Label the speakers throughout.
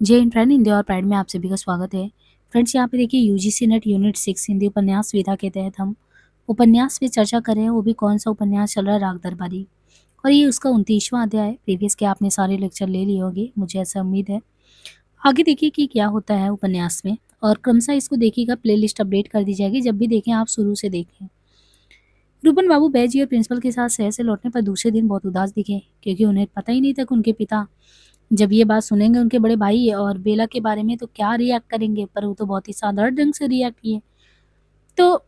Speaker 1: जय हिंद फ्रेंड, हिंदी और प्राइड में आप सभी का स्वागत है। फ्रेंड्स, यहाँ पे देखिए यूजीसी नेट यूनिट 6 हिंदी उपन्यास विधा के तहत हम उपन्यास पे चर्चा कर रहे हैं। वो भी कौन सा उपन्यास चल रहा है, राग दरबारी। और ये उसका 29वां अध्याय है। प्रीवियस के आपने सारे लेक्चर ले लिए होंगे, मुझे ऐसा उम्मीद है। आगे देखिए कि क्या होता है उपन्यास में, और क्रमशः इसको देखिएगा, प्लेलिस्ट अपडेट कर दी जाएगी। जब भी देखें आप शुरू से देखें। रूपन बाबू बैजी और प्रिंसिपल के साथ शहर से लौटने पर दूसरे दिन बहुत उदास दिखे, क्योंकि उन्हें पता ही नहीं था कि उनके पिता जब ये बात सुनेंगे उनके बड़े भाई और बेला के बारे में तो क्या रिएक्ट करेंगे। पर वो तो बहुत ही साधारण ढंग से रिएक्ट किए। तो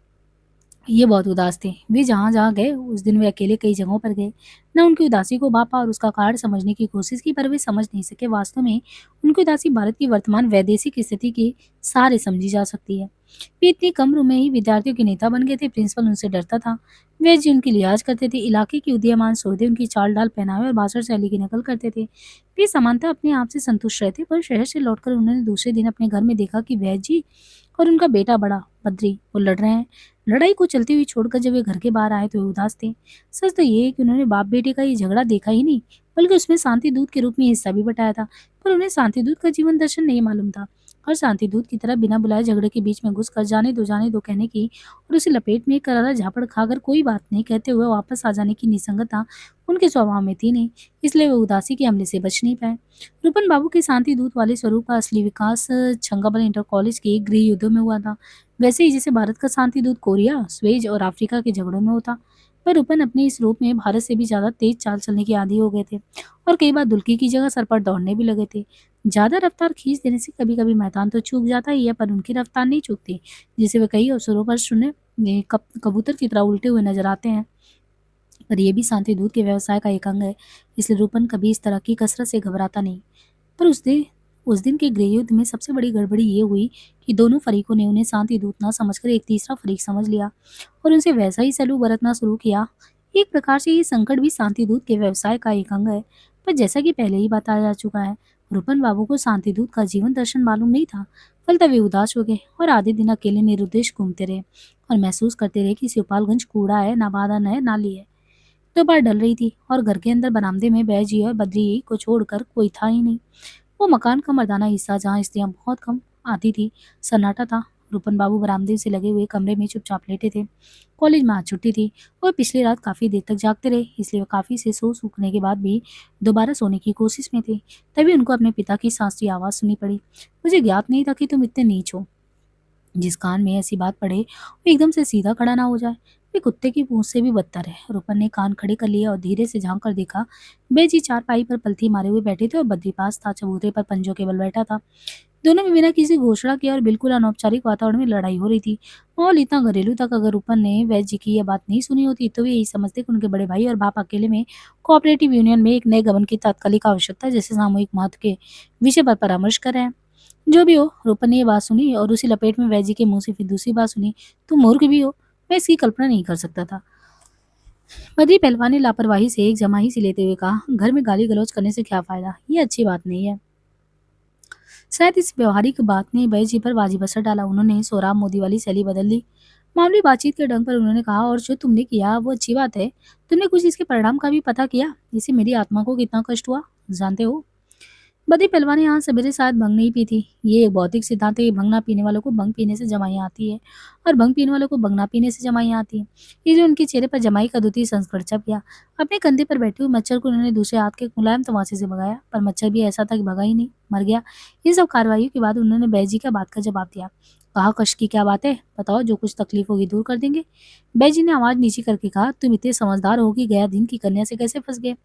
Speaker 1: ये बहुत उदास थे। वे जहाँ-जहाँ गए उस दिन वे अकेले कई जगहों पर गए। न उनकी उदासी को भापा और उसका कारण समझने की कोशिश की, पर वे समझ नहीं सके। वास्तव में उनकी उदासी भारत की वर्तमान वैदेशिक स्थिति की सारे समझी जा सकती है। वे इतनी कम उम्र में ही विद्यार्थियों के नेता बन गए थे। प्रिंसिपल उनसे डरता था। वे जी उनकी लिहाज करते थे। इलाके की उदीयमान सौदे, उनकी चाल-ढाल, पहनावे और भाषण शैली की नकल करते थे। वे समानतः अपने आप से संतुष्ट रहते, पर शहर से लौटकर उन्होंने दूसरे दिन अपने घर में देखा कि वैद जी और उनका बेटा बड़ा बद्री वो लड़ रहे हैं। लड़ाई को चलती हुई छोड़कर जब वे घर के बाहर आए तो वे उदास थे। सच तो ये है कि उन्होंने बाप बेटे का ये झगड़ा देखा ही नहीं, बल्कि उसमें शांति दूत के रूप में हिस्सा भी बटाया था। पर उन्हें शांति दूत का जीवन दर्शन नहीं मालूम था। और शांति दूत की तरह बिना बुलाए झगड़े के बीच में घुसकर जाने दो कहने की और उसे लपेट में एक करारा झापड़ खाकर कोई बात नहीं कहते हुए वापस आ जाने की निसंगतता उनके स्वभाव में थी नहीं। इसलिए वे उदासी के हमले से बच नहीं पाए। रूपन बाबू के शांति दूत वाले स्वरूप का असली विकास छंगाबल इंटर कॉलेज के गृह युद्धों में हुआ था। वैसे ही जैसे भारत का शांति दूत कोरिया, स्वेज और अफ्रीका के झगड़ों में होता। पर रूपन अपने इस रूप में भारत से भी ज्यादा तेज चाल चलने के आदी हो गए थे, और कई बार दुल्की की जगह सर पर दौड़ने भी लगे थे। ज्यादा रफ्तार खींच देने से कभी कभी मैदान तो चूक जाता ही है, पर उनकी रफ्तार नहीं चूकती, जिसे वे कई अवसरों पर शून्य में कबूतर की तरह उल्टे हुए नजर आते हैं। पर यह भी शांति दूत के व्यवसाय का एक अंग है, इसलिए रूपन कभी इस तरह की कसरत से घबराता नहीं। पर उस दिन के गृहयुद्ध में सबसे बड़ी गड़बड़ी ये हुई कि दोनों फरीकों ने उन्हें शांति दूत ना समझकर एक तीसरा फरीक समझ लिया और उनसे वैसा ही सलूक बरतना शुरू किया। एक प्रकार से ये संकट भी शांति दूत के व्यवसाय का एक अंग है। पर जैसा कि पहले ही बताया जा चुका है, रूपन बाबू को शांति दूत का जीवन दर्शन मालूम नहीं था। फलतः वे उदास हो गए और आधे दिन अकेले निरुद्देश घूमते रहे और महसूस करते रहे कि शिवपालगंज कूड़ा है, ना बादन है, नाली है। दोपहर ढल रही थी और घर के अंदर बरामदे में बैजी और बद्री को छोड़कर कोई था ही नहीं। वो मकान का मर्दाना हिस्सा जहाँ स्त्रियां बहुत कम आती थी, सन्नाटा था। रूपन बाबू बरामदे से लगे हुए कमरे में चुपचाप लेटे थे। कॉलेज में आज छुट्टी थी और पिछली रात काफी देर तक जागते रहे, इसलिए वो काफी से सो सूखने के बाद भी दोबारा सोने की कोशिश में थे। तभी उनको अपने पिता की शांति आवाज सुनी पड़ी। मुझे ज्ञात नहीं था कि तुम इतने नीच हो। जिस कान में ऐसी बात पड़े वो एकदम से सीधा खड़ा ना हो जाए। वे कुत्ते की पूंछ से भी बदतर है। रूपन ने कान खड़े कर लिए और धीरे से झांक कर देखा। बेजी चारपाई पर पलथी मारे हुए बैठे थे और बद्री पास था, चबूतरे पर पंजों के बल बैठा था। दोनों में बिना किसी घोषणा के और बिल्कुल अनौपचारिक वातावरण में लड़ाई हो रही थी। माहौल इतना घरेलू था कि अगर रूपन ने वैद्य जी की यह बात नहीं सुनी होती तो वे यही समझते कि उनके बड़े भाई और बाप अकेले में कोऑपरेटिव यूनियन में एक नए गबन की तात्कालिक आवश्यकता जैसे सामूहिक महत्व के विषय पर परामर्श कर रहे हैं। जो भी हो, रूपन ने ये बात सुनी और उसी लपेट में वैजी के मुंह से फिर दूसरी बात सुनी। तुम मूर्ख भी हो, मैं इसकी कल्पना नहीं कर सकता था। बद्री पहलवान ने लापरवाही से एक जमाही सी लेते हुए कहा, घर में गाली गलौज करने से क्या फायदा, ये अच्छी बात नहीं है। शायद इस व्यवहारिक बात ने बैजी पर वाजिब असर डाला। उन्होंने सोहराब मोदी वाली शैली बदल दी। मामूली बातचीत के ढंग पर उन्होंने कहा, और जो तुमने किया वो अच्छी बात है। तुमने कुछ इसके परिणाम का भी पता किया, इससे मेरी आत्मा को कितना कष्ट हुआ, जानते हो। बदी पहलवान यहाँ सवेरे शायद भंग नहीं पी थी। ये एक भौतिक सिद्धांत है कि भंग ना पीने वालों को भंग पीने से जमाइयाँ आती है और भंग पीने वालों को भंग ना पीने से जमाइयाँ आती है। ये जो उनके चेहरे पर जमाई का द्वितीय संस्करण छप गया। अपने कंधे पर बैठे हुए मच्छर को उन्होंने दूसरे हाथ के मुलायम तमाचे से भगाया, पर मच्छर भी ऐसा था कि भगा ही नहीं, मर गया। इन सब कार्रवाइयों के बाद उन्होंने बैजी का बात का जवाब दिया। कहा, कष्ट की क्या बात है, बताओ, जो कुछ तकलीफ होगी दूर कर देंगे। बैजी ने आवाज नीची करके कहा, तुम इतने समझदार हो कि गया दिन की कन्या से कैसे फंस गए।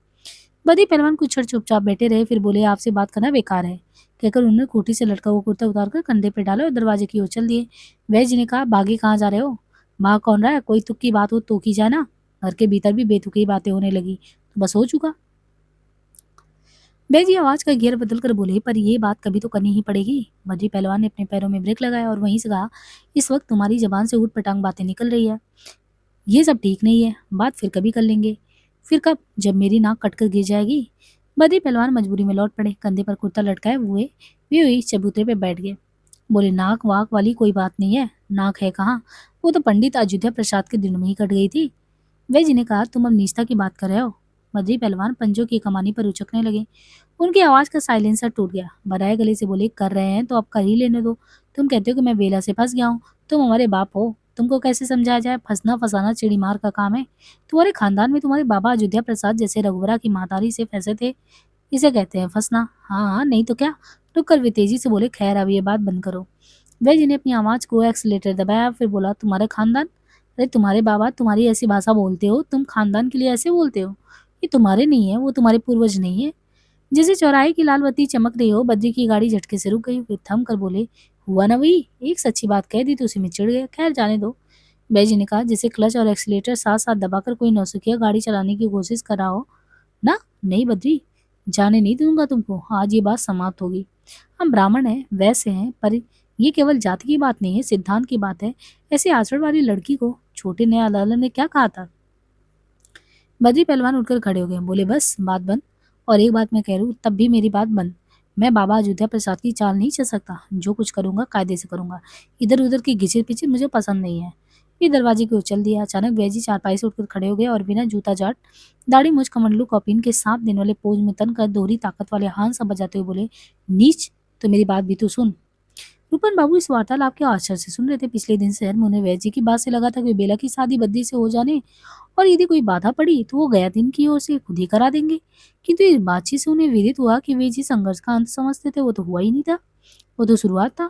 Speaker 1: बदी पहलवान कुछ क्षण चुपचाप बैठे रहे, फिर बोले, आपसे बात करना बेकार है, कहकर उन्होंने खूंटी से लटका हुआ कुर्ता उतारकर कंधे पे डाला और दरवाजे की ओर चल दिए। वैद्य जी ने कहा, भागे कहाँ जा रहे हो, भाग कौन रहा है, कोई तुक की बात हो तो की जाए ना। घर के भीतर भी बेतुकी बातें होने लगी तो बस हो चुका। वैद्य जी आवाज का गियर बदल कर बोले, पर ये बात कभी तो करनी ही पड़ेगी। बद्री पहलवान ने अपने पैरों में ब्रेक लगाया और वहीं से कहा, इस वक्त तुम्हारी जबान से ऊट पटांग बातें निकल रही है, ये सब ठीक नहीं है, बात फिर कभी कर लेंगे। फिर कब, जब मेरी नाक कटकर गिर जाएगी। बद्री पहलवान मजबूरी में लौट पड़े, कंधे पर कुर्ता लटकाए हुए वे वही चबूतरे पे बैठ गए। बोले, नाक वाक वाली कोई बात नहीं है, नाक है कहाँ, वो तो पंडित अयोध्या प्रसाद के दिनों में ही कट गई थी। वैद्य जी ने कहा, तुम अब निष्ठा की बात कर रहे हो। बद्री पहलवान पंजों की कमानी पर उचकने लगे। उनकी आवाज का साइलेंसर टूट गया। बराए गले से बोले, कर रहे हैं तो अब कर ही लेने दो। तुम कहते हो कि मैं बेला से फंस गया हूँ। तुम हमारे बाप हो, तुमको कैसे समझाया जाए? फंसना फंसाना चिड़ी मार का काम है। तुम्हारे खानदान में तुम्हारे बाबा अयोध्या प्रसाद जैसे रघुवरा की महतारी से फंसे थे, इसे कहते हैं फंसना। हाँ हाँ, नहीं तो क्या। रुक कर वे तेजी से बोले, खैर अब ये बात बंद करो। वह जिन्हें अपनी आवाज को एक्सीलेटर दबाया, फिर बोला, तुम्हारे खानदान? अरे तुम्हारे बाबा तुम्हारी ऐसी भाषा बोलते हो, तुम खानदान के लिए ऐसे बोलते हो? ये तुम्हारे नहीं है, वो तुम्हारे पूर्वज नहीं है। जैसे चौराहे की लाल बत्ती चमक रही हो, बद्री की गाड़ी झटके से रुक गई। वे थम कर बोले, हुआ ना वही, एक सच्ची बात कह दी तो उसी में चिढ़ गए। खैर जाने दो। बैजी ने कहा, जैसे क्लच और एक्सीलेटर साथ साथ दबाकर कोई नौसिखिया गाड़ी चलाने की कोशिश कर रहा हो ना। नहीं बद्री, जाने नहीं दूंगा तुमको। आज ये बात समाप्त होगी। हम ब्राह्मण हैं, वैसे हैं, पर ये केवल जाति की बात नहीं है, सिद्धांत की बात है। ऐसी आचरण वाली लड़की को छोटे न्यायालय ने क्या कहा था? बद्री पहलवान उठकर खड़े हो गए, बोले, बस बात बंद। और एक बात मैं कह रहा हूँ, तब भी मेरी बात बंद। मैं बाबा अयोध्या प्रसाद की चाल नहीं चल सकता। जो कुछ करूंगा कायदे से करूंगा। इधर उधर की घिचर पिचर मुझे पसंद नहीं है। ये दरवाजे को उछल दिया। अचानक बैजी चारपाई से उठकर खड़े हो गए और बिना जूता जाट, दाढ़ी मुझ कमंडलू कॉपिन के 7 दिन वाले पोज में तन कर दोहरी ताकत वाले हाथ सा बजाते हुए बोले, नीच, तो मेरी बात भी तो सुन। रूपन बाबू इस वार्तालाप के आश्चर्य से सुन रहे थे। पिछले दिन शहर में उन्हें वैजी की बात से लगा था कि बेला की शादी बद्री से हो जाने और यदि कोई बाधा पड़ी तो वो गया दिन की ओर से खुद ही करा देंगे। किंतु इस बातचीत से उन्हें विदित हुआ कि वे जिस संघर्ष का अंत समझते थे वो तो हुआ ही नहीं था, वो तो शुरुआत था।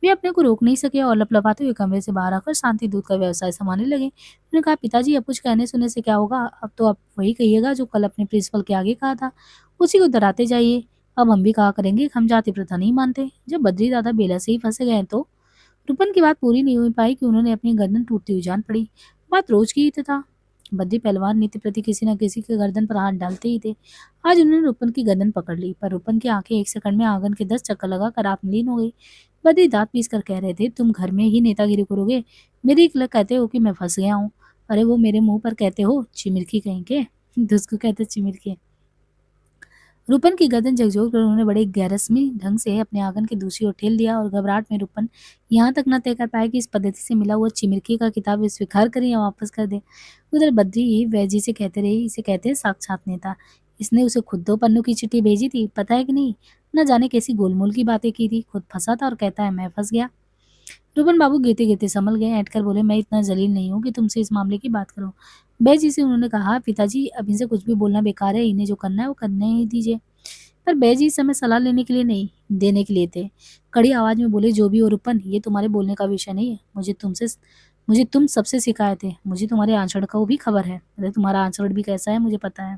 Speaker 1: वे अपने को रोक नहीं सके और लपलपाते हुए कमरे से बाहर आकर शांति दूध का व्यवसाय संभालने लगे। उन्होंने कहा, पिताजी अब कुछ कहने सुनने से क्या होगा? अब तो आप वही कहिएगा जो कल अपने प्रिंसिपल के आगे कहा था, उसी को दोहराते जाइए। अब हम भी कहा करेंगे कि हम जाति प्रथा नहीं मानते। जब बद्री दादा बेला से ही फंसे गए तो रुपन की बात पूरी नहीं हो पाई कि उन्होंने अपनी गर्दन टूटती हुई जान पड़ी। बात रोज की ही था। बद्री पहलवान नित्य प्रति किसी न किसी के गर्दन पर हाथ डालते ही थे। आज उन्होंने रुपन की गर्दन पकड़ ली, पर रुपन की आंखें एक सेकंड में आंगन के 10 चक्कर लगाकर आत्मलीन हो गई। बद्री दांत पीस कर कह रहे थे, तुम घर में ही नेतागिरी करोगे? मेरी एक लग कहते हो कि मैं फंस गया हूँ। अरे वो मेरे मुंह पर कहते हो, चिमिरकी कहीं के। दुस्को कहते चिमिरके। रूपन की गर्दन झकझोर कर उन्होंने बड़े गैरस्मी ढंग से अपने आंगन की दूसरी ओर ठेल दिया और घबराहट में रूपन यहाँ तक न तय कर पाया कि इस पद्धति से मिला हुआ चिमिरकी का किताब वे स्वीकार करें या वापस कर दे। उधर बद्री वैजी से कहते रहे, इसे कहते हैं साक्षात नेता। इसने उसे खुद 2 पन्नों की चिट्ठी भेजी थी, पता है कि नहीं? न जाने कैसी गोलमोल की बातें की थी। खुद फंसा था और कहता है मैं फंस गया। रूबन बाबू गिरते गिरते संभल गए। ऐंठकर बोले, मैं इतना जलील नहीं हूँ कि तुमसे इस मामले की बात करूं। बैजी से उन्होंने कहा, पिताजी अब इनसे कुछ भी बोलना बेकार है, इन्हें जो करना है वो करने ही दीजिए। पर बैजी इस समय सलाह लेने के लिए नहीं, देने के लिए थे। कड़ी आवाज में बोले, जो भी हो रूपन, ये तुम्हारे बोलने का विषय नहीं है। मुझे तुम सबसे शिकायत है। मुझे तुम्हारे आचरण का भी खबर है। अरे तुम्हारा आचरण भी कैसा है मुझे पता है।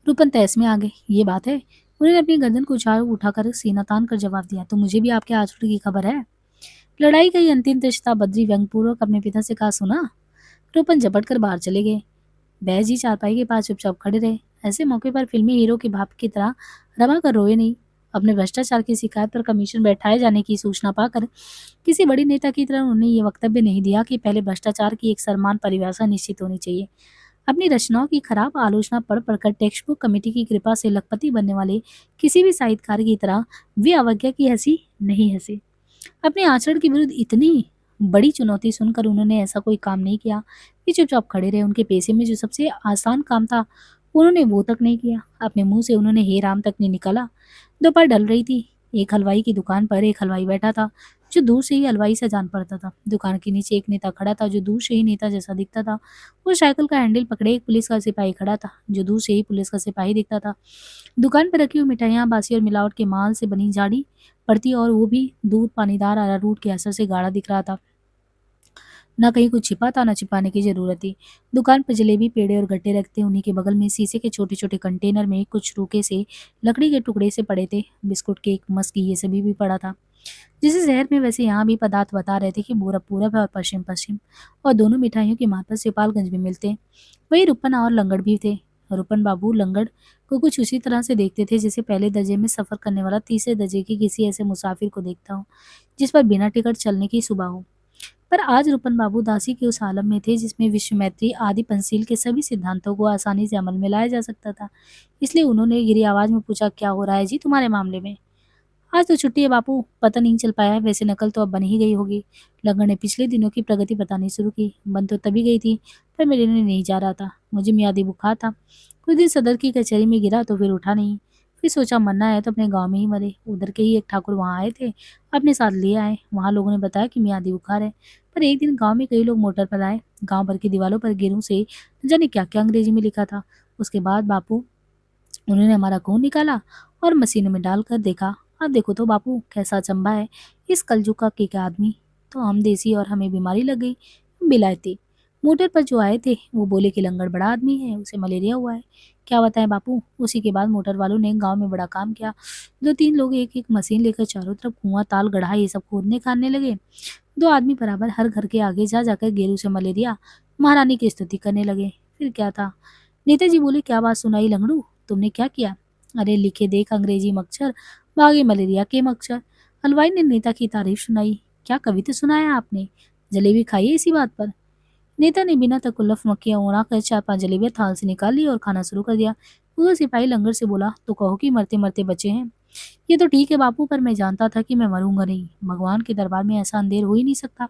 Speaker 1: रूपन तैस में आ गए, ये बात है। उन्होंने अपनी गर्दन को उठाकर सीना तान कर जवाब दिया, तो मुझे भी आपके आचरण की खबर है। लड़ाई का ये अंतिम रिश्ता बद्री व्यंगपूर्वक अपने पिता से कहा, सुना? रूपन झपट कर बाहर चले गए। बैज जी चारपाई के पास चुपचाप खड़े रहे। ऐसे मौके पर फिल्मी हीरो के भाप की तरह रमा कर रोए नहीं। अपने भ्रष्टाचार की शिकायत पर कमीशन बैठाए जाने की सूचना पाकर किसी बड़ी नेता की तरह उन्होंने ये वक्तव्य नहीं दिया कि पहले भ्रष्टाचार की एक समान परिभाषा निश्चित होनी चाहिए। अपनी रचनाओं की खराब आलोचना पढ़ पढ़कर टेक्स्ट बुक कमेटी की कृपा से लखपति बनने वाले किसी भी साहित्यकार की तरह वे अवज्ञा की हंसी नहीं हंसे। अपने आचरण के विरुद्ध इतनी बड़ी चुनौती सुनकर उन्होंने ऐसा कोई काम नहीं किया। वे चुपचाप खड़े रहे। उनके पेशे में जो सबसे आसान काम था उन्होंने वो तक नहीं किया। अपने मुंह से उन्होंने हे राम तक नहीं निकाला। दोपहर ढल रही थी। एक हलवाई की दुकान पर एक हलवाई बैठा था जो दूर से ही हलवाई से जान पड़ता था। दुकान के नीचे एक नेता खड़ा था जो दूर से ही नेता जैसा दिखता था। वो साइकिल का हैंडल पकड़े एक पुलिस का सिपाही खड़ा था जो दूर से ही पुलिस का सिपाही दिखता था। दुकान पर रखी हुई मिठाइयाँ बासी और मिलावट के माल से बनी झाड़ी पड़ती और वो भी दूध पानीदार अरारूट के असर से गाढ़ा दिख रहा था। ना कहीं कुछ छिपा था, ना छिपाने की जरूरत थी। दुकान पर जलेबी पेड़े और गट्टे रखते, उन्हीं के बगल में शीशे के छोटे छोटे कंटेनर में कुछ रूखे से लकड़ी के टुकड़े से पड़े थे। बिस्कुट, केक, मस्की ये सभी भी पड़ा था। जैसे शहर में वैसे यहाँ भी पदार्थ बता रहे थे कि पूरब पूरब है और पश्चिम पश्चिम, और दोनों मिठाइयों की मात्रा सिपालगंज में मिलते। वही रुपन और लंगड़ भी थे। रुपन बाबू लंगड़ को कुछ उसी तरह से देखते थे जैसे पहले दर्जे में सफर करने वाला तीसरे दर्जे की किसी ऐसे मुसाफिर को देखता हो जिस पर बिना टिकट चलने की सुबह हो। पर आज रूपन बाबू दासी के उस आलम में थे जिसमें विश्व मैत्री आदि पंचशील के सभी सिद्धांतों को आसानी से अमल में लाया जा सकता था। इसलिए उन्होंने गिरी आवाज में पूछा, क्या हो रहा है जी तुम्हारे मामले में? आज तो छुट्टी है बापू, पता नहीं चल पाया है, वैसे नकल तो अब बन ही गई होगी। लंगड़ ने पिछले दिनों की प्रगति बतानी शुरू की। बन तो तभी गई थी, पर मेरे लिए नहीं जा रहा था, मुझे मियादी बुखार था। कुछ दिन सदर की कचहरी में गिरा तो फिर उठा नहीं। फिर सोचा मरना है तो अपने गांव में ही मरे। उधर के ही एक ठाकुर वहां आए थे, अपने साथ ले आए। वहां लोगों ने बताया कि मियादी बुखार है। पर एक दिन गांव में कई लोग मोटर पर आए। गांव भर की दीवारों पर गेरों से न जाने क्या क्या अंग्रेजी में लिखा था। उसके बाद बापू उन्होंने हमारा खून निकाला और मशीन में डालकर देखा। अब देखो तो बापू कैसा अचंभा है, इस कलजुग का के आदमी। तो हम देसी और हमें बीमारी लग गई। बिलायती मोटर पर जो आए थे वो बोले कि लंगड़ बड़ा आदमी है, उसे मलेरिया हुआ है। क्या बताएं बापू, उसी के बाद मोटर वालों ने गांव में बड़ा काम किया। दो तीन लोग एक एक मशीन लेकर चारों तरफ कुआं ताल गड्ढा ये सब खोदने खाने लगे। दो आदमी बराबर हर घर के आगे जा जाकर गेरू से मलेरिया महारानी की स्तुति करने लगे। फिर क्या था? नेताजी बोले, क्या बात सुनाई लंगड़ू, तुमने क्या किया? अरे लिखे देख अंग्रेजी मच्छर, भागे मलेरिया के मच्छर। हलवाई ने नेता की तारीफ सुनाई। क्या कविता सुनाया आपने? जलेबी खाई है इसी बात पर। नेता ने बिना तकल्लुफ मक्खियां उड़ा कर चार पांच जलेबियां थाल से निकाल ली और खाना शुरू कर दिया। उधर सिपाही लंगर से बोला, तो कहो कि मरते मरते बचे हैं। ये तो ठीक है बापू, पर मैं जानता था कि मैं मरूंगा नहीं। भगवान के दरबार में ऐसा अंधेर हो ही नहीं सकता।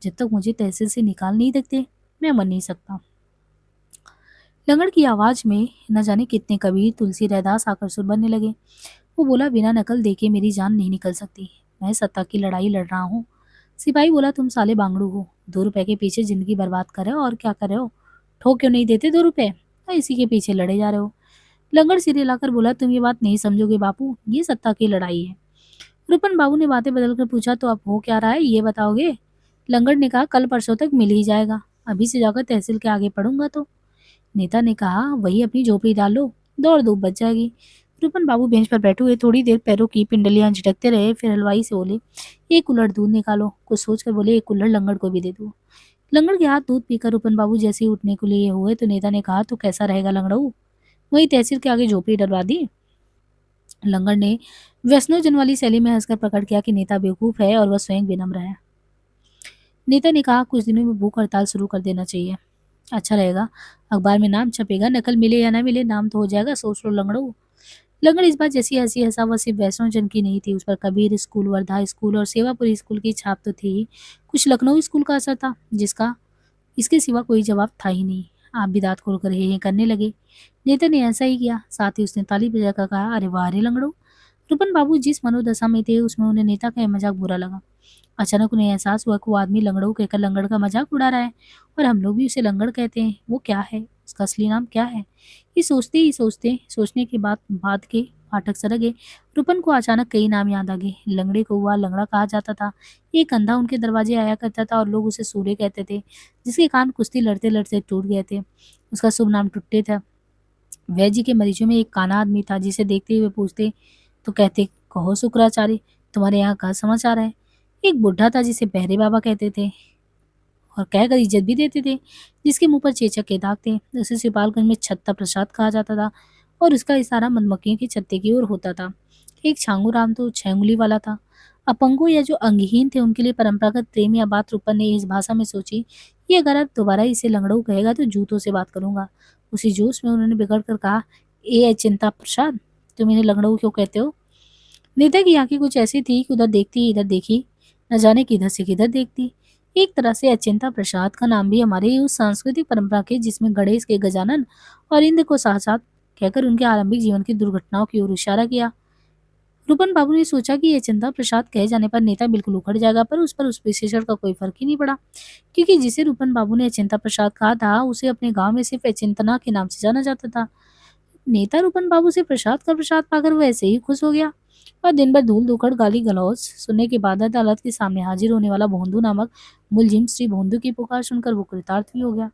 Speaker 1: जब तक मुझे तहसील से निकाल नहीं देते मैं मर नहीं सकता। लंगड़ की आवाज में न जाने कितने कबीर तुलसी रैदास आकर सुर बनने लगे। वो बोला, बिना नकल देखे मेरी जान नहीं निकल सकती। मैं सत्ता की लड़ाई लड़ रहा हूँ। सिपाही बोला, तुम साले बांगड़ू हो, 2 रुपए के पीछे जिंदगी बर्बाद कर रहे हो और क्या कर रहे हो? ठोक क्यों नहीं देते 2 रुपए? और इसी के पीछे लड़े जा रहे हो। लंगड़ सिरे लाकर बोला, तुम ये बात नहीं समझोगे बापू, ये सत्ता की लड़ाई है। रुपन बाबू ने बातें बदलकर पूछा, तो अब हो क्या रहा है ये बताओगे? लंगड़ ने कहा, कल परसों तक मिल ही जाएगा। अभी से जाकर तहसील के आगे पढ़ूंगा तो। नेता ने कहा, वही अपनी झोपड़ी डाल लो, दौड़ धूप बच जाएगी। रुपन बाबू बेंच पर बैठे हुए थोड़ी देर पैरों की पिंडलियां झटकते रहे, फिर हलवाई से बोले, एक कुल्हड़ दूध निकालो। कुछ सोचकर बोले, एक कुल्हड़ लंगड़ को भी दे दो। लंगड़ के हाथ दूध पीकर रुपन बाबू जैसे ही उठने के लिए हुए तो नेता ने कहा, तो कैसा रहेगा लंगड़ू, वही तहसील के आगे झोपड़ी डलवा दी? लंगड़ ने वैष्णोजन वाली शैली में हंसकर प्रकट किया कि नेता बेवकूफ है और वह स्वयं विनम्र है। नेता ने कहा, कुछ दिनों में भूख हड़ताल शुरू कर देना चाहिए। अच्छा रहेगा, अखबार में नाम छपेगा, नकल मिले या ना मिले नाम तो हो जाएगा, सोच लो लंगड़ो। लंगड़ इस बार जैसी हंसी हंसा वह सिर्फ वैष्णो जन की नहीं थी, उस पर कबीर स्कूल, वर्धा स्कूल और सेवापुरी स्कूल की छाप तो थी ही। कुछ लखनऊ स्कूल का असर था, जिसका इसके सिवा कोई जवाब था ही नहीं। आप भी दांत खोलकर हे हे करने लगे। नेता ने ऐसा ही किया, साथ ही उसने ताली बजाकर कहा, अरे वाह रे लंगड़ो। रुपन बाबू जिस मनोदशा में थे उसमें उन्हें नेता का यह मजाक बुरा लगा। अचानक उन्हें एहसास हुआ कि वो आदमी लंगड़ू कहकर लंगड़ का मजाक उड़ा रहा है, और हम लोग भी उसे लंगड़ कहते हैं। वो क्या है, उसका असली नाम क्या है? ये सोचते ही सोचते सोचने के बाद बात के फाटक सरक गए। रुपन को अचानक कई नाम याद आ गए। लंगड़े को हुआ लंगड़ा कहा जाता था। एक अंधा उनके दरवाजे आया करता था और लोग उसे सूर्य कहते थे, जिसके कान कुश्ती लड़ते लड़ते टूट गए थे। उसका शुभ नाम टुट्टे था। वैद्य के मरीजों में एक काना आदमी था, जिसे देखते हुए पूछते तो कहते, कहो शुक्राचार्य, तुम्हारे यहाँ का समाचार है? एक बुढ़ा था जिसे बहरे बाबा कहते थे और कहकर इज्जत भी देते थे, जिसके मुंह पर चेचक के दाग थे। उसे सिपालगंज में छत्ता प्रसाद कहा जाता था और उसका इशारा मधुमक्खियों के छत्ते की ओर होता था। एक छांगू राम तो 6 उंगली वाला था। अपंगों या जो अंगहीन थे उनके लिए परंपरागत प्रेम या बात रूपन ने इस भाषा में सोची, ये अगर अब दोबारा इसे लंगड़ू कहेगा तो जूतों से बात करूंगा। उसी जोश में उन्होंने बिगड़ कर कहा, ए चिंता प्रसाद, तुम इन्हें लंगड़ू क्यों कहते हो? नेता की आंखें कुछ ऐसी थी कि उधर देखती इधर देखी, न जाने किधर से किधर देखती। एक तरह से अचिंता प्रसाद का नाम भी हमारे उस सांस्कृतिक परंपरा के जिसमें गणेश के गजानन और इंद्र को साथ साथ कहकर उनके आरंभिक जीवन की दुर्घटनाओं की ओर इशारा किया। रूपन बाबू ने सोचा कि अचिंता प्रसाद कहे जाने पर नेता बिल्कुल उखड़ जाएगा, पर उस विशेषण का कोई फर्क ही नहीं पड़ा, क्योंकि जिसे रूपन बाबू ने अचिंता प्रसाद कहा था उसे अपने गांव में सिर्फ अचिंतना के नाम से जाना जाता था। नेता रूपन बाबू से प्रसाद का प्रसाद पाकर वो ऐसे ही खुश हो गया, और दिन भर धूल धुकड़ गाली गलौज सुनने के बाद अदालत के सामने हाजिर होने वाला भोंदू नामक मुलजिम श्री भोंदू की पुकार सुनकर वो कृतार्थ भी हो गया।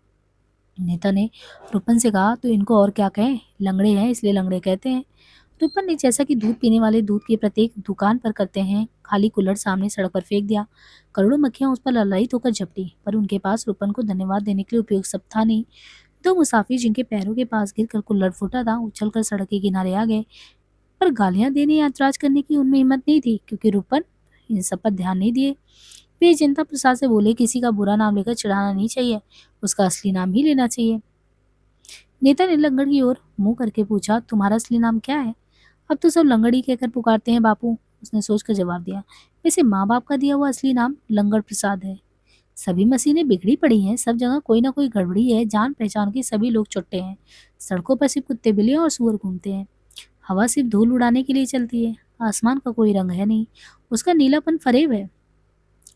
Speaker 1: नेता ने रूपन से कहा, तो इनको और क्या कहें, लंगड़े हैं इसलिए लंगड़े कहते हैं। रूपन ने जैसा कि दूध पीने वाले दूध की प्रत्येक दुकान पर करते हैं, खाली कुल्हड़ सामने सड़क पर फेंक दिया। करोड़ों मक्खियां उस पर ललायित होकर झपटी, पर उनके पास रूपन को धन्यवाद देने के लिए उपयोग सब था नहीं। दो मुसाफिर जिनके पैरों के पास गिरकर कुल्हड़ फूटा था, उछलकर सड़क के किनारे आ गए, पर गालियां देने या ऐतराज करने की उनमें हिम्मत नहीं थी, क्योंकि रूपन इन सब पर ध्यान नहीं दिए। वे जनता प्रसाद से बोले, किसी का बुरा नाम लेकर चिढ़ाना नहीं चाहिए, उसका असली नाम ही लेना चाहिए। नेता ने लंगड़ की ओर मुंह करके पूछा, तुम्हारा असली नाम क्या है? अब तो सब लंगड़ी कहकर पुकारते हैं बापू। उसने सोचकर जवाब दिया। वैसे माँ बाप का दिया हुआ असली नाम लंगड़ प्रसाद है। सभी मशीनें बिगड़ी पड़ी हैं, सब जगह कोई ना कोई गड़बड़ी है, जान पहचान के सभी लोग चुट्टे हैं। सड़कों पर सिर्फ कुत्ते बिल्लियाँ और सूअर घूमते हैं। हवा सिर्फ धूल उड़ाने के लिए चलती है। आसमान का कोई रंग है नहीं, उसका नीलापन फरेब है।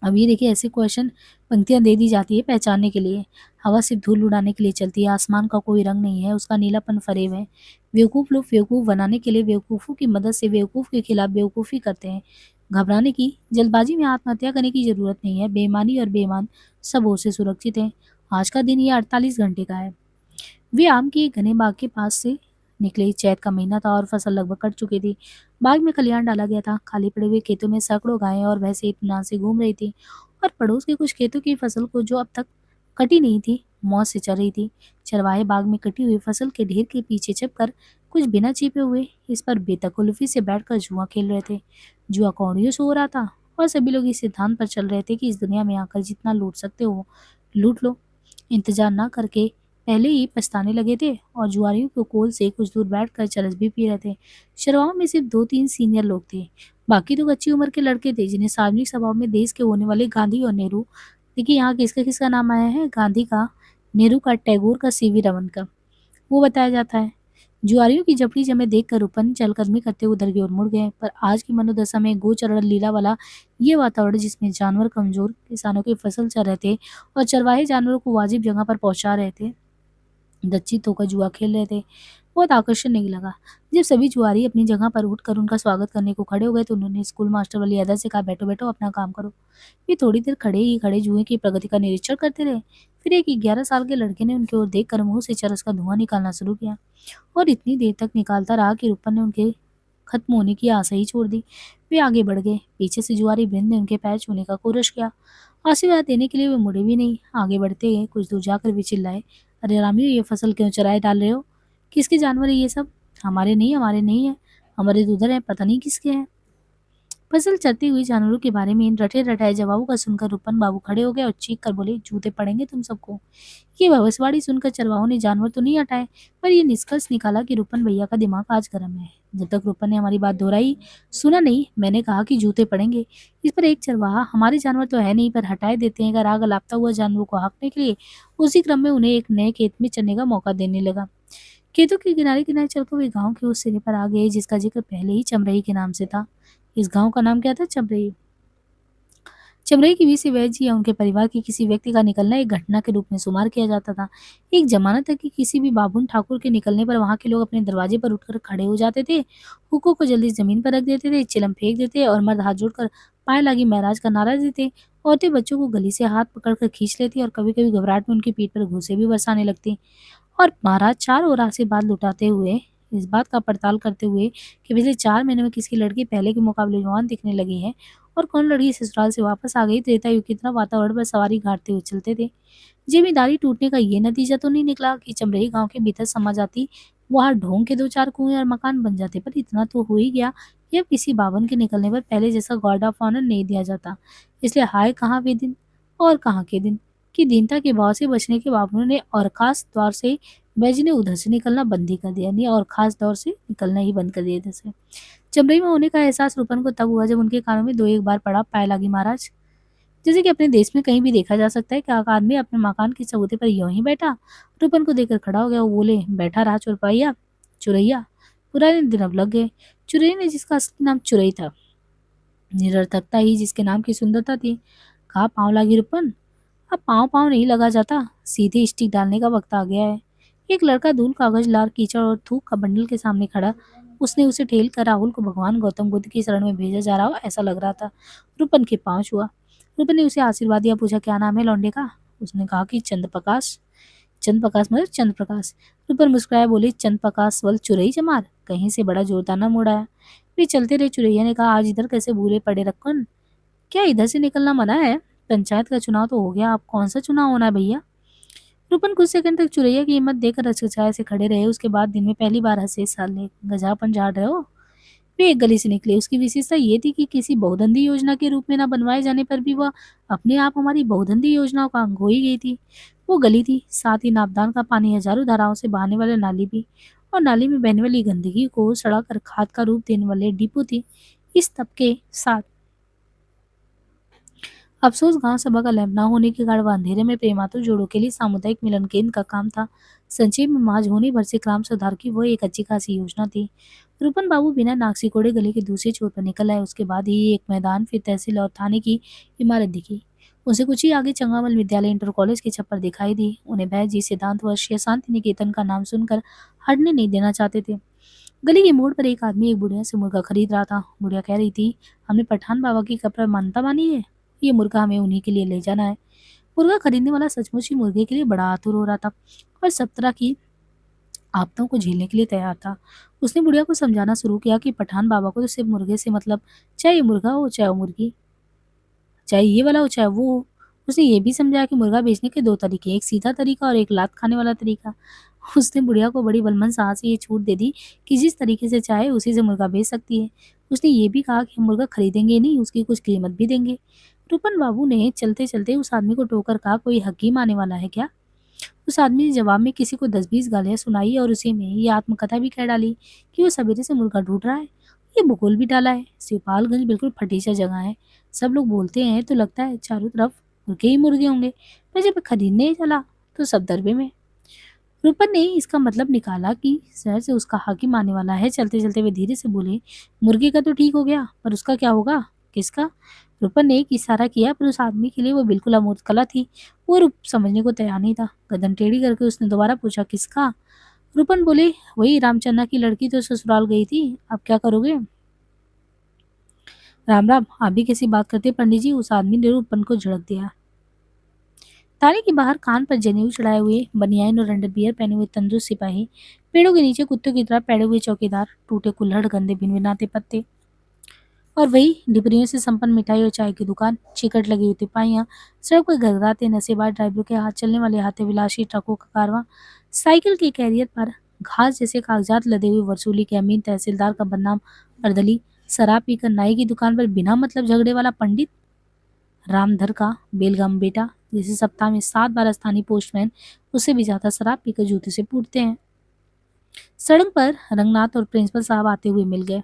Speaker 1: अब ये देखिए, ऐसे क्वेश्चन पंक्तियां दे दी जाती है पहचानने के लिए। हवा सिर्फ धूल उड़ाने के लिए चलती है, आसमान का कोई रंग नहीं है, उसका नीलापन फरेब है। बेवकूफ लोग बेवकूफ बनाने के लिए बेवकूफों की मदद से बेवकूफ के खिलाफ बेवकूफी करते हैं। घबराने की, जल्दबाजी में आत्महत्या करने की जरूरत नहीं है। बेईमानी और बेईमान सब ओर से सुरक्षित हैं। आज का दिन ये 48 घंटे का है। वे आम के एक घने बाग के पास से निकले। चैत का महीना था और फसल लगभग कट चुकी थी। बाग में खलियान डाला गया था। खाली पड़े हुए खेतों में सैकड़ों गायें और भैंसें इत्मीनान से घूम रही थी और पड़ोस के कुछ खेतों की फसल को, जो अब तक कटी नहीं थी, मौत से चर रही थी। चरवाहे बाग में कटी हुई फसल के ढेर के पीछे छिपकर कुछ बिना छिपे हुए इस पर बेतकल्लुफी से बैठकर जुआ खेल रहे थे। जुआ कौड़ियों से हो रहा था और सभी लोग इस सिद्धांत पर चल रहे थे कि इस दुनिया में आकर जितना लूट सकते हो लूट लो। इंतजार न करके पहले ही पछताने लगे थे और जुआरियों के कोल से कुछ दूर बैठकर चरस भी पी रहे थे। शराबों में सिर्फ 2-3 सीनियर लोग थे। बाकी तो अच्छी उम्र के लड़के थे जिन्हें सार्वजनिक सभाओं में देश के होने वाले गांधी और नेहरू, देखिए यहाँ किसका किसका नाम आया है, गांधी का, नेहरू का, टैगोर का, सीवी रमन का, वो बताया जाता है। जुआरियों की जबड़ी जमे देखकर रूपन चलकदमी करते हुए उधर की ओर मुड़ गए। पर आज की मनोदशा में गोचरण लीला वाला ये वातावरण, जिसमें जानवर कमजोर किसानों की फसल चर रहे थे और चरवाहे जानवरों को वाजिब जगह पर पहुंचा रहे थे, लज्जित होकर जुआ खेल रहे थे, बहुत आकर्षण नहीं लगा। जब सभी जुआरी अपनी जगह पर उठकर उनका स्वागत करने को खड़े हो गए तो उन्होंने स्कूल मास्टर वाली अदा से कहा, बैठो बैठो, अपना काम करो। वे थोड़ी देर खड़े ही खड़े जुए की प्रगति का निरीक्षण करते रहे। फिर एक 11 साल के लड़के ने उनकी ओर देखकर मुंह से चरस का धुआं निकालना शुरू किया और इतनी देर तक निकालता रहा कि रूपन ने उनके खत्म होने की आशा ही छोड़ दी। वे आगे बढ़ गए। पीछे से जुआरी वृंद ने उनके पैर छूने का कोशिश किया। आशीर्वाद देने के लिए वे मुड़े भी नहीं, आगे बढ़ते गए। कुछ दूर जाकर वे चिल्लाए, अरे रामियो, ये फसल क्यों चराए डाल रहे हो? किसके जानवर है ये सब? हमारे नहीं, हमारे नहीं है, हमारे तो उधर है, पता नहीं किसके हैं। फसल चरते हुए जानवरों के बारे में इन रटे रटाए जवाबों का सुनकर रूपन बाबू खड़े हो गए और चीख कर बोले, जूते पड़ेंगे तुम सबको। ये भविष्यवाणी सुनकर चरवाहों ने जानवर तो नहीं हटाए, पर ये निष्कर्ष निकाला कि रूपन भैया का दिमाग आज गर्म है। जब तक रूपन ने हमारी बात दोहराई, सुना नहीं, मैंने कहा कि जूते पड़ेंगे। इस पर एक चरवाहा, हमारे जानवर तो है नहीं, पर हटाए देते हैं, अगर आग लापता हुआ जानवरों को हाँकने के लिए। उसी क्रम में उन्हें एक नए खेत में चलने का मौका देने लगा। खेतों के किनारे किनारे चलकर वे गांव के उस सिरे पर आ गए जिसका जिक्र पहले ही चमरही के नाम से था। इस गांव का नाम क्या था? चमरही। चमरई की बीच से वैद्य जी या उनके परिवार के किसी व्यक्ति का निकलना एक घटना के रूप में शुमार किया जाता था। एक जमाना था कि किसी भी बाबुन ठाकुर के निकलने पर वहां के लोग अपने दरवाजे पर उठकर खड़े हो जाते थे, हुक्कों को जल्दी जमीन पर रख देते थे, चिलम फेंक देते और मर्द हाथ जोड़कर पाए लागी महराज का नारा देते। औरतें बच्चों को गली से हाथ पकड़कर खींच लेती और कभी कभी घबराहट में उनकी पीठ पर घूंसे भी बरसाने लगती। और महाराज चार ओर आशीर्वाद लुटाते हुए, इस बात का पड़ताल करते हुए कि पिछले 4 महीने में किसकी लड़की पहले के मुकाबले जवान दिखने लगी है और कौन लड़की ससुराल से वापस आ गई, त्रेता युग की तरह वातावरण पर सवारी गाड़ते हुए चलते थे। जिम्मेदारी टूटने का ये नतीजा तो नहीं निकला कि चमरही गांव के भीतर समा जाती, वहां ढोंग के 2-4 कुएं और मकान बन जाते, पर इतना तो हो ही गया कि अब किसी बावन के निकलने पर पहले जैसा गार्ड ऑफ ऑनर नहीं दिया जाता। इसलिए हाय कहाँ वे दिन और कहाँ के दिन कि दीनता के भाव से बचने के बावजूद ने और खास तौर से बैजी ने उधर से निकलना बंद ही कर दिया, नहीं और खास तौर से निकलना ही बंद कर दिया इधर से। चमरई में होने का एहसास रूपन को तब हुआ जब उनके कानों में 2-1 बार पड़ा, पाए लागी महाराज। जैसे कि अपने देश में कहीं भी देखा जा सकता है कि एक आदमी अपने मकान के चबूते पर यूं ही बैठा, रूपन को देखकर खड़ा हो गया। वो बोले, बैठा रहा चौरपाइया, चुरैया। पुराने दिन अब लग गए। चुरैया ने, जिसका असली नाम चुरई था, निरर्थकता ही जिसके नाम की सुंदरता थी। कहा, पाँव लागी रूपन? अब पाँव पाँव नहीं लगा जाता, सीधे स्टिक डालने का वक्त आ गया है। एक लड़का धूल, कागज, लार, कीचड़ और थूक का बंडल के सामने खड़ा, उसने उसे ठेल कर राहुल को भगवान गौतम बुद्ध की शरण में भेजा जा रहा हो ऐसा लग रहा था। रूपन के पाँव छुआ। रूपन ने उसे आशीर्वाद दिया। पूछा, क्या नाम है लौंडे का? उसने कहा कि चंद्र प्रकाश। चंद्र प्रकाश मतलब चंद्र प्रकाश। रूपन मुस्कुराया, बोली, चंद्र प्रकाश वल चुरई चमार। कहीं से बड़ा जोरदार न मुड़ाया। वे चलते रहे। चुरैया ने कहा, आज इधर कैसे भूले पड़े रखन? क्या इधर से निकलना मना है? पंचायत का चुनाव तो हो गया, अब कौन सा चुनाव होना है भैया? रूपन कुछ सेकंड तक चुरैया की हिम्मत देकर रचकचाए से खड़े रहे। उसके बाद दिन में पहली बार हंसे। साले गजापन झाड़ रहे हो? वे एक गली से निकले। उसकी विशेषता ये थी कि किसी बहुदंडी योजना के रूप में न बनवाए जाने पर भी वह अपने आप हमारी बहुदंडी योजनाओं का अंग हो ही गई थी। वो गली थी, साथ ही नापदान का पानी हजारों धाराओं से बहाने वाले नाली भी, और नाली में बहने वाली गंदगी को सड़ा कर खाद का रूप देने वाले डिपो थी। इस तब के साथ अफसोस गांव सभा का लैंप न होने के कारण वह अंधेरे में प्रेमातुर जोड़ों के लिए सामुदायिक मिलन केंद्र का काम था। संक्षेप में माज होने भर से ग्राम सुधार की वो एक अच्छी खासी योजना थी। रूपन बाबू बिना नाक सिकोड़े गली के दूसरे छोर पर निकल आए। उसके बाद ही एक मैदान, फिर तहसील और थाने की इमारत दिखी। उसे कुछ ही आगे चंगामल विद्यालय इंटर कॉलेज की छप्पर दिखाई दी। उन्हें भय जी सिद्धांत वर्ष या शांति निकेतन का नाम सुनकर हटने नहीं देना चाहते थे। गली के मोड़ पर एक आदमी एक बुढ़िया से मुर्गा खरीद रहा था। बुढ़िया कह रही थी, हमने पठान बाबा की कपड़ा मानता मानी है, ये मुर्गा हमें उन्हीं के लिए ले जाना है। मुर्गा खरीदने वाला सचमुच ही मुर्गे के लिए बड़ा आतुर हो रहा था और सब तरह की आपदाओं को झेलने के लिए तैयार था। उसने बुढ़िया को समझाना शुरू किया कि पठान बाबा को तो सिर्फ मुर्गे से मतलब, चाहे ये मुर्गा हो चाहे वो मुर्गी, चाहे ये वाला हो चाहे वो हो। उसने ये भी समझाया कि मुर्गा बेचने के दो तरीके, एक सीधा तरीका और एक लात खाने वाला तरीका। उसने बुढ़िया को बड़ी बलमन साह से ये छूट दे दी कि जिस तरीके से चाहे उसी से मुर्गा बेच सकती है। उसने ये भी कहा कि हम मुर्गा खरीदेंगे नहीं, उसकी कुछ कीमत भी देंगे। रूपन बाबू ने चलते चलते उस आदमी को टोकर कहा, कोई हकीम आने वाला है क्या? उस आदमी ने जवाब में किसी को 10-20 गालियां सुनाई और उसी में ये आत्मकथा भी कह डाली कि वो सवेरे से मुर्गा ढूंढ रहा है। ये भूगोल भी डाला है। शिवपालगंज बिल्कुल फटीचा जगह है। सब लोग बोलते हैं तो लगता है चारों तरफ मुर्गे ही मुर्गे होंगे, पर जब खरीदने चला तो सब दरबे में। रूपन ने इसका मतलब निकाला कि शहर से उसका हाकिम आने वाला है। चलते चलते वे धीरे से बोले, मुर्गे का तो ठीक हो गया, पर उसका क्या होगा? किसका? रूपन ने एक इशारा किया, पर उस आदमी के लिए वो बिल्कुल अमूर्त कला थी। वो रूप समझने को तैयार नहीं था। गर्दन टेढ़ी करके उसने दोबारा पूछा, किसका? रूपन बोले, वही रामचन्ना की लड़की तो ससुराल गई थी, अब क्या करोगे? राम राम, आप भी कैसी बात करते पंडित जी? उस आदमी ने रूपन को झड़क दिया। थाने के बाहर कान पर जनेऊ चढ़ाए हुए, बनियाइन और अंडरवियर पहने हुए तंदुरुस्त सिपाही, पेड़ों के नीचे कुत्तों की तरह पैड़े हुए चौकीदार, टूटे कुल्हड़, गंदे भिनभिनाते पत्ते और वही डिबरियों से संपन्न मिठाई और चाय की दुकान, चिकट लगी हुई तिपाहियां, सड़क पर घरघराते नशेबाज ड्राइवरों के हाथ, चलने वाले हाथे विलासी ट्रकों का कारवां, साइकिल के कैरियर पर घास जैसे कागजात लदे हुए वसूली के अमीन तहसीलदार का बदनाम अर्दली, शराब पीकर नाई की दुकान पर बिना मतलब झगड़े वाला पंडित, रामधर का बेलगाम बेटा जिसे सप्ताह में 7 बार स्थानीय पोस्टमैन उससे भी ज्यादा शराब पीकर जूते से पूछते हैं। सड़क पर रंगनाथ और प्रिंसिपल साहब आते हुए मिल गए।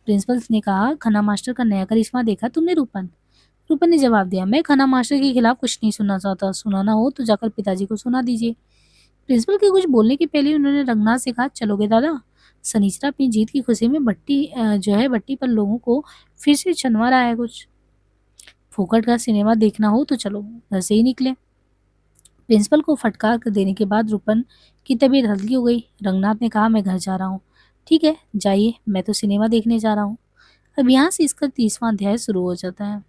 Speaker 1: प्रिंसिपल ने कहा, खन्ना मास्टर का नया करिश्मा देखा तुमने रूपन? रूपन ने जवाब दिया, मैं खन्ना मास्टर के खिलाफ कुछ नहीं सुनना चाहता, सुनाना हो तो जाकर पिताजी को सुना दीजिए। प्रिंसिपल के कुछ बोलने के पहले उन्होंने रंगनाथ से कहा, चलोगे दादा? सनीचरा अपनी जीत की खुशी में भट्टी पर लोगों को फिर से छनवा रहा है कुछ। फोकट का सिनेमा देखना हो तो चलो, घर से ही निकले। प्रिंसिपल को फटकार कर देने के बाद रूपन की तबीयत हल्की हो गई। रंगनाथ ने कहा, मैं घर जा रहा हूँ। ठीक है जाइए, मैं तो सिनेमा देखने जा रहा हूँ। अब यहाँ से इसका 30वां अध्याय शुरू हो जाता है।